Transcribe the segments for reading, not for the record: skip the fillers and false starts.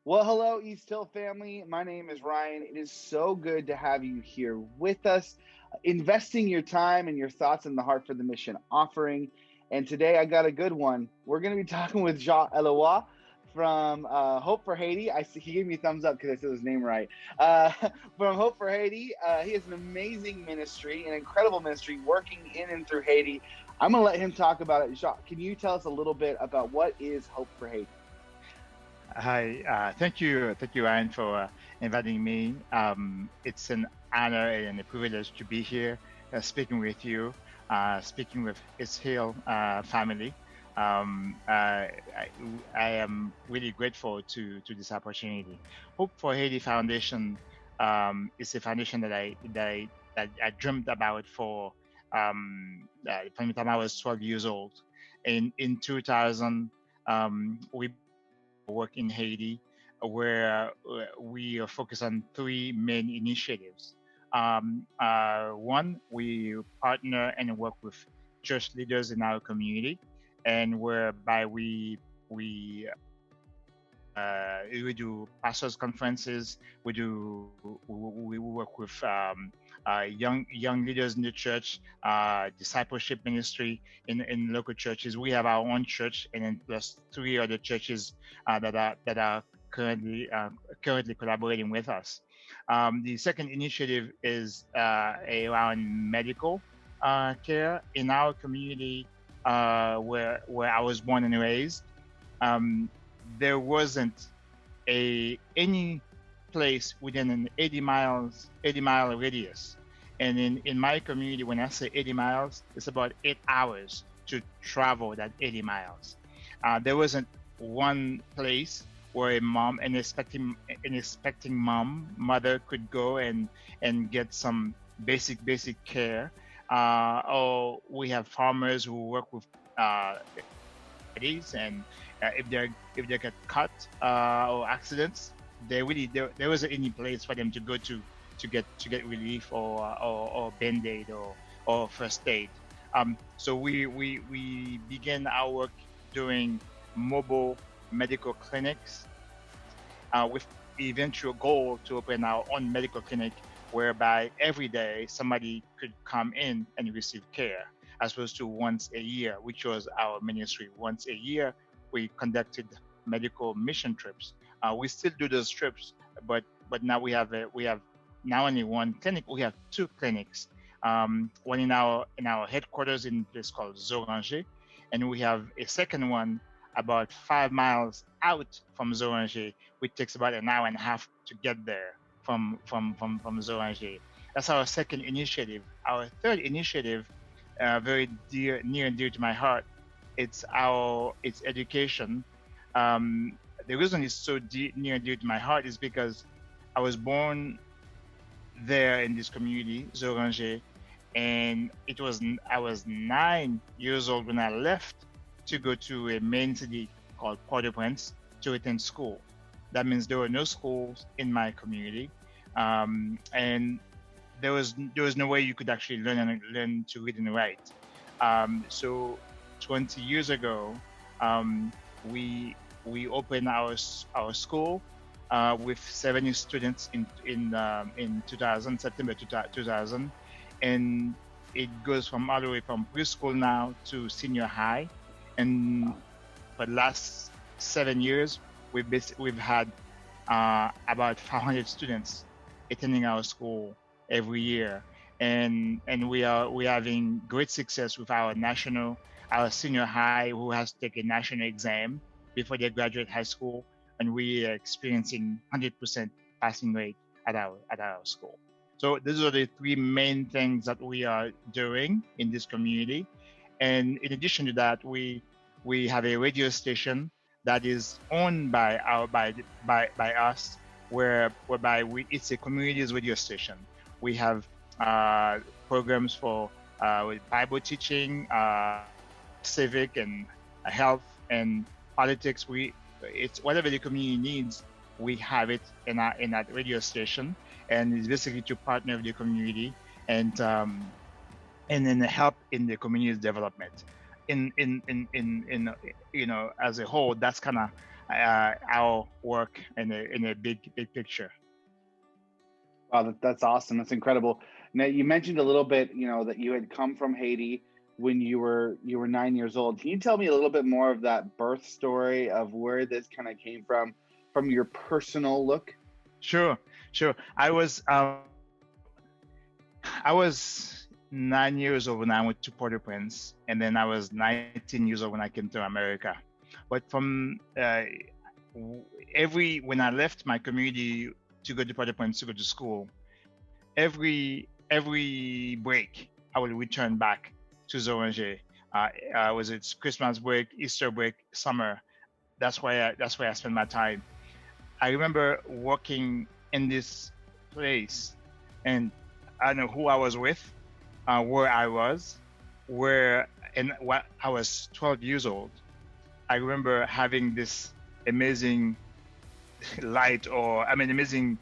Well, hello, East Hill family. My name is Ryan. It is so good to have you here with us, investing your time and your thoughts in the Heart for the Mission offering. And today I got a good one. We're going to be talking with Jean Eloy from Hope for Haiti. I see he gave me a thumbs up because I said his name right. Uh, from Hope for Haiti, he has an amazing ministry, an incredible ministry, working in and through Haiti. I'm going to let him talk about it. Jean, can you tell us a little bit about what is Hope for Haiti? Hi, thank you, Ryan, for inviting me. It's an honor and a privilege to be here, speaking with you, speaking with East Hill family. I am really grateful to this opportunity. Hope for Haiti Foundation is a foundation that I dreamed about from the time I was 12 years old. In 2000, we work in Haiti, where we are focused on three main initiatives. One, we partner and work with church leaders in our community, and whereby we do pastors conferences. We work with young leaders in the church, discipleship ministry in local churches. We have our own church, and then plus three other churches that are currently collaborating with us. The second initiative is around medical care in our community, where I was born and raised. Um, there wasn't a any place within an 80-mile radius. And in my community, when I say 80 miles, it's about 8 hours to travel that 80 miles. There wasn't one place where a mom, an expecting mother could go and get some basic care. Or we have farmers who work with bodies, and if they get cut or accidents, there wasn't any place for them to go to get relief or band-aid or first aid. So we began our work doing mobile medical clinics, with eventual goal to open our own medical clinic, whereby every day somebody could come in and receive care, as opposed to once a year, which was our ministry. Once a year, we conducted medical mission trips. We still do those trips, but now we have not only one clinic, we have two clinics. One in our headquarters in a place called Zoranger, and we have a second one about 5 miles out from Zoranger, which takes about an hour and a half to get there from Zoranger. That's our second initiative. Our third initiative, very near and dear to my heart, it's education. The reason it's so near and dear to my heart is because I was born there in this community, Zoranger, and I was 9 years old when I left to go to a main city called Port-au-Prince to attend school. That means there were no schools in my community, and there was no way you could actually learn to read and write. So 20 years ago, um, we we opened our school with 70 students in 2000, September 2000, and it goes from all the way from preschool now to senior high. And Wow. for the last 7 years, we've had about 500 students attending our school every year, and we're having great success with our senior high, who has to take a national exam before they graduate high school, and we are experiencing 100% passing rate at our school. So these are the three main things that we are doing in this community. And in addition to that, we have a radio station that is owned by us, whereby it's a community's radio station. We have uh, programs for with Bible teaching, civic and health and politics. It's whatever the community needs, we have it in that radio station, and it's basically to partner with the community and then help in the community's development. In as a whole, that's kind of our work in a big picture. Wow, that's awesome. That's incredible. Now you mentioned a little bit, that you had come from Haiti when you were 9 years old. Can you tell me a little bit more of that birth story of where this kind of came from your personal look? Sure, sure. I was 9 years old when I went to Port-au-Prince, and then I was 19 years old when I came to America. But from every when I left my community to go to Port-au-Prince to go to school, every break I will return back to Zoranger. Was it Christmas break, Easter break, summer? That's where I spend my time. I remember working in this place, and I don't know who I was with, where I was, where and what I was 12 years old. I remember having this amazing light, or I mean amazing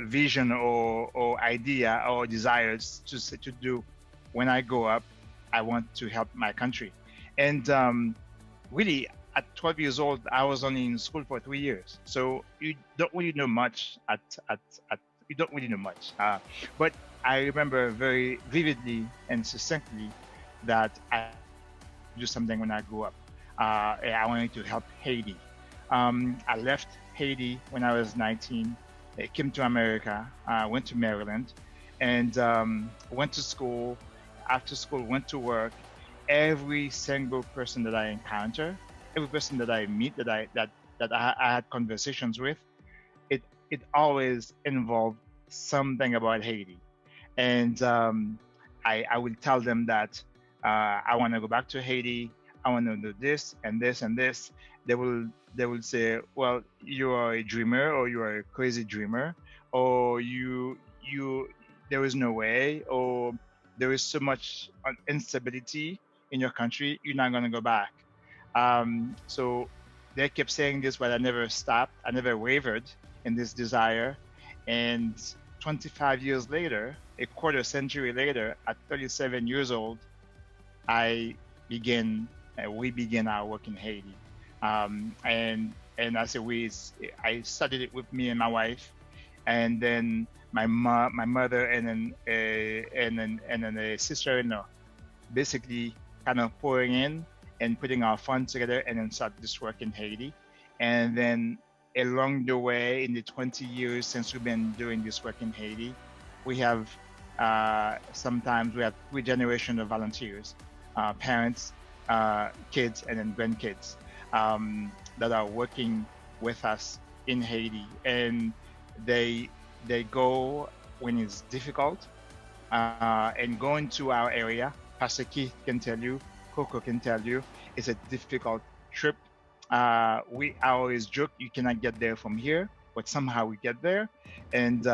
vision, or idea or desires to do. When I grow up, I want to help my country. And really, at 12 years old, I was only in school for 3 years, so you don't really know much at you don't really know much. But I remember very vividly and succinctly that I wanted to do something when I grew up. I wanted to help Haiti. I left Haiti when I was 19. I came to America, went to Maryland, and went to school. After school, went to work. Every single person that I encounter, every person that I meet, that I had conversations with, it it always involved something about Haiti. And I will tell them that I want to go back to Haiti. I want to do this and this and this. They will say, well, you are a dreamer, or you are a crazy dreamer, or you there is no way, or there is so much instability in your country, you're not gonna go back. So they kept saying this, but I never stopped. I never wavered in this desire. And 25 years later, a quarter century later, at 37 years old, I began. We began our work in Haiti, and I say I started it with me and my wife, and then my mother, and then a sister-in-law, basically kind of pouring in and putting our funds together, and then start this work in Haiti. And then along the way, in the 20 years since we've been doing this work in Haiti, we have sometimes we have three generations of volunteers, parents, kids, and then grandkids, that are working with us in Haiti. And they they go when it's difficult, and going to our area. Pastor Keith can tell you, Coco can tell you, it's a difficult trip. I always joke you cannot get there from here, but somehow we get there, and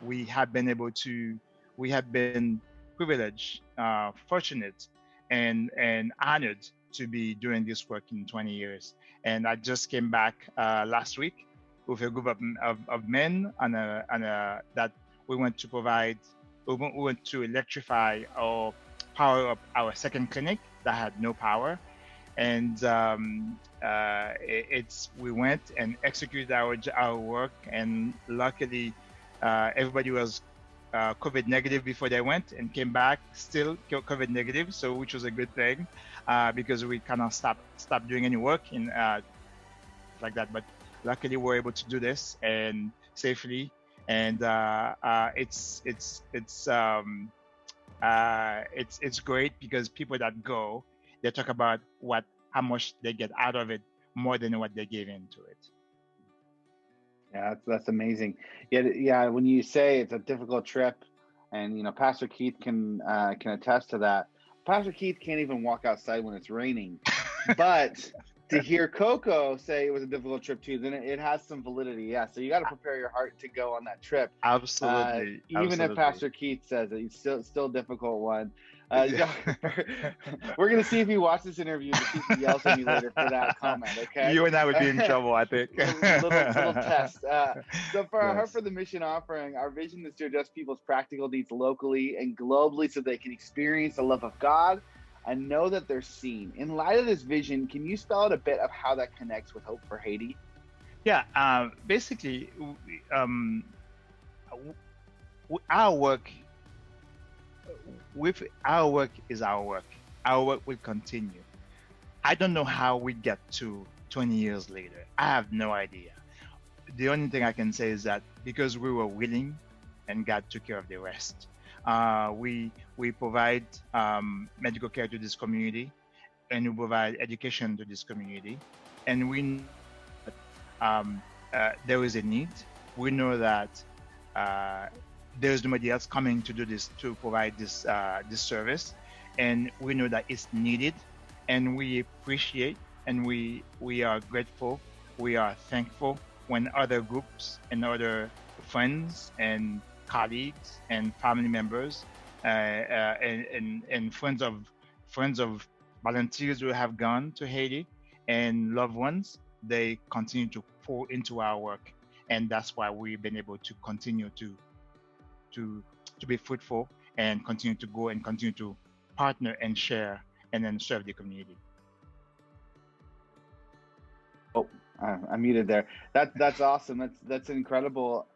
we have been privileged, fortunate, and honored to be doing this work in 20 years. And I just came back last week with a group of men that we went to provide. We went to electrify or power up our second clinic that had no power, and it's we went and executed our work, and luckily everybody was COVID negative before they went, and came back still COVID negative, so which was a good thing, because we kind of stopped doing any work in like that. But luckily we're able to do this and safely, and it's great because people that go, they talk about how much they get out of it more than what they gave into it. Yeah, that's amazing. Yeah. When you say it's a difficult trip, and Pastor Keith can attest to that. Pastor Keith can't even walk outside when it's raining, but to hear Coco say it was a difficult trip too, then it has some validity. Yeah, so you got to prepare your heart to go on that trip. Absolutely. Even if Pastor Keith says it, it's still a difficult one. We're gonna see if he watches this interview to see if he yells at me later for that comment. Okay, you and I would be in trouble, I think. little test. So for our Heart Yes. for the Mission offering, our vision is to address people's practical needs locally and globally, so they can experience the love of God, and know that they're seen. In light of this vision, can you spell out a bit of how that connects with Hope for Haiti? Yeah, basically, um, our work with our work is our work. Our work will continue. I don't know how we get to 20 years later. I have no idea. The only thing I can say is that because we were willing, and God took care of the rest. We provide medical care to this community, and we provide education to this community, and we know that there is a need. We know that uh, there's nobody else coming to do this to provide this service, and we know that it's needed, and we appreciate and we are grateful, we are thankful when other groups and other friends and colleagues and family members and friends of volunteers who have gone to Haiti and loved ones, they continue to pour into our work, and that's why we've been able to continue to to be fruitful and continue to go and continue to partner and share and then serve the community. Oh, I muted there. That's awesome. That's incredible.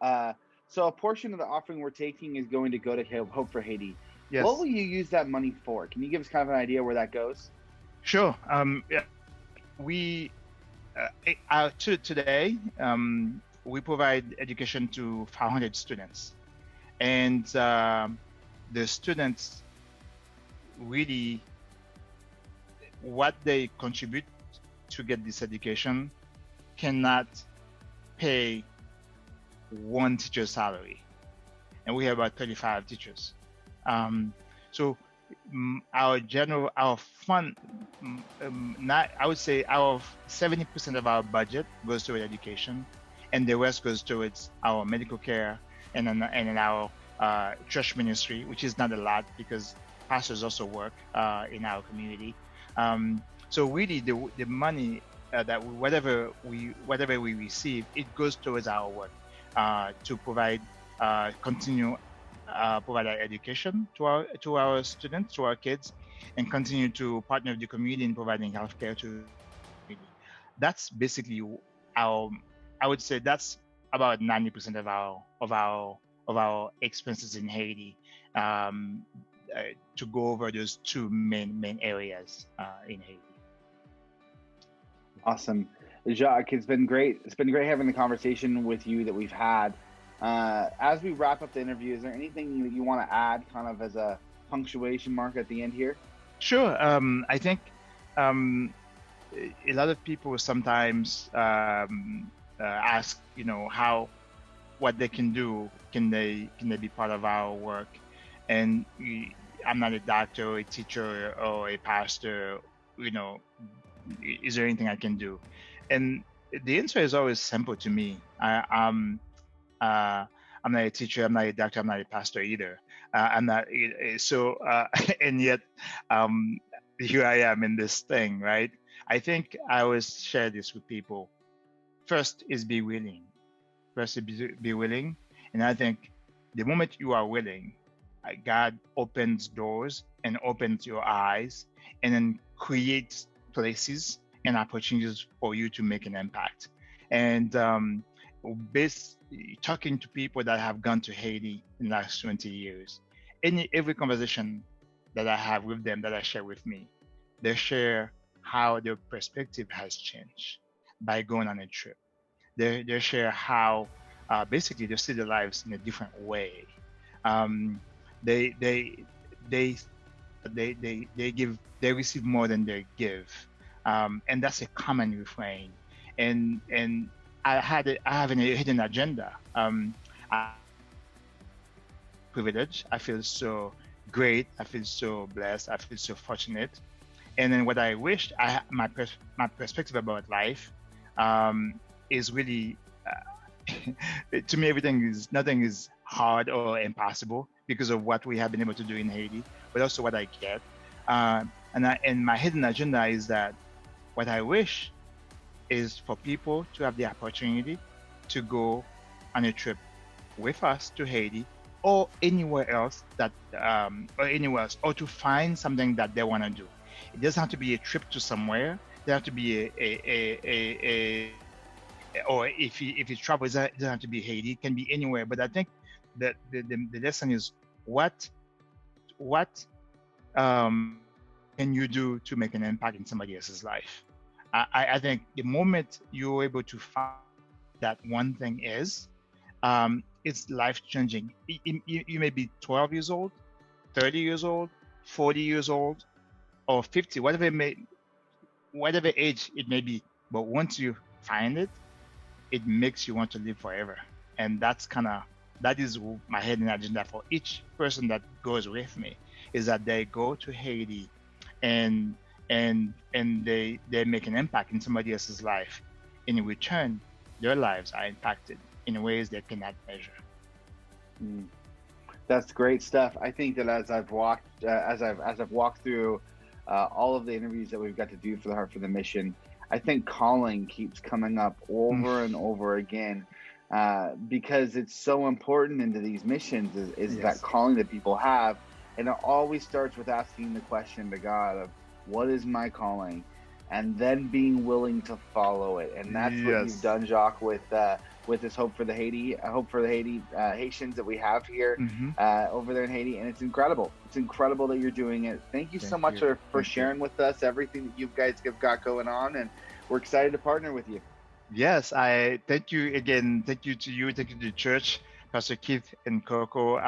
So a portion of the offering we're taking is going to go to Hope for Haiti. What will Yes, you use that money for? Can you give us kind of an idea where that goes? sure. Yeah, we today we provide education to 500 students, and the students really what they contribute to get this education cannot pay one teacher's salary, and we have about 35 teachers. Um, so our fund, not I would say our 70% of our budget goes toward education, and the rest goes towards our medical care and in our church ministry, which is not a lot because pastors also work in our community. So really, the money that whatever we receive, it goes towards our work to continue provide our education to our students, to our kids, and continue to partner with the community in providing healthcare to the community. That's basically our. I would say that's about 90% of our expenses in Haiti. Um, to go over those two main areas in Haiti. Awesome. Jacques, it's been great. It's been great having the conversation with you that we've had. As we wrap up the interview, is there anything that you want to add kind of as a punctuation mark at the end here? Sure. I think um, a lot of people sometimes ask, how what they can do. Can they be part of our work? And I'm not a doctor or a teacher or a pastor. You know, is there anything I can do? And the answer is always simple to me. Uh, I'm not a teacher. I'm not a doctor. I'm not a pastor either. I'm not. So, and yet, um, here I am in this thing, right? I think I always share this with people. First is be willing. First is be willing, and I think the moment you are willing, God opens doors and opens your eyes, and then creates places and opportunities for you to make an impact. And based talking to people that have gone to Haiti in the last 20 years, every conversation that I have with them that I share with me, they share how their perspective has changed by going on a trip. They share how basically they see their lives in a different way. Um, they they they they receive more than they give, and that's a common refrain. And I have a hidden agenda. I privilege. I feel so great. I feel so blessed. I feel so fortunate. And then what I wish my perspective about life is really to me everything is nothing is hard or impossible because of what we have been able to do in Haiti, but also what I get. And my hidden agenda is that what I wish is for people to have the opportunity to go on a trip with us to Haiti or anywhere else or to find something that they want to do. It doesn't have to be a trip to somewhere. It doesn't have to be or if you travel, it doesn't have to be Haiti. It can be anywhere. But I think that the lesson is what can you do to make an impact in somebody else's life? I think the moment you're able to find that one thing is, it's life changing. You may be 12 years old, 30 years old, 40 years old, or 50, whatever age it may be. But once you find it, it makes you want to live forever. And that is my hidden agenda for each person that goes with me, is that they go to Haiti and they make an impact in somebody else's life. In return, their lives are impacted in ways they cannot measure. Mm. That's great stuff. I think that as I've walked through all of the interviews that we've got to do for the Heart for the Mission, I think calling keeps coming up over and over again, because it's so important into these missions is Yes. that calling that people have. And it always starts with asking the question to God of, what is my calling? And then being willing to follow it. And that's what you've Yes. done, Jacques, with this Hope for the Haiti, Haitians that we have here Mm-hmm. over there in Haiti. And it's incredible. It's incredible that you're doing it. Thank you so Thank much you. for Thank you. sharing with us everything that you guys have got going on. And we're excited to partner with you. Yes, I thank you again. Thank you to you. Thank you to the church, Pastor Keith and Coco.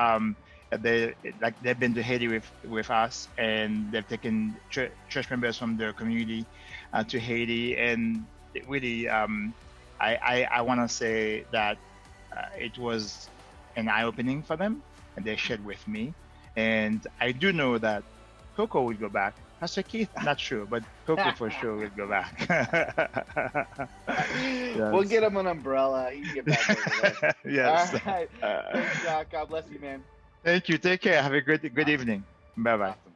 They've been to Haiti with us, and they've taken church members from their community to Haiti, and really, I want to say that it was an eye opening for them, and they shared with me, and I do know that Coco will go back. Pastor Keith, not sure, but Coco for sure will go back. We'll Yes. get him an umbrella. He can get back over there. Yes. All right. Thanks, Jacques. God bless you, man. Thank you. Take care. Have a good evening. Bye bye. Awesome.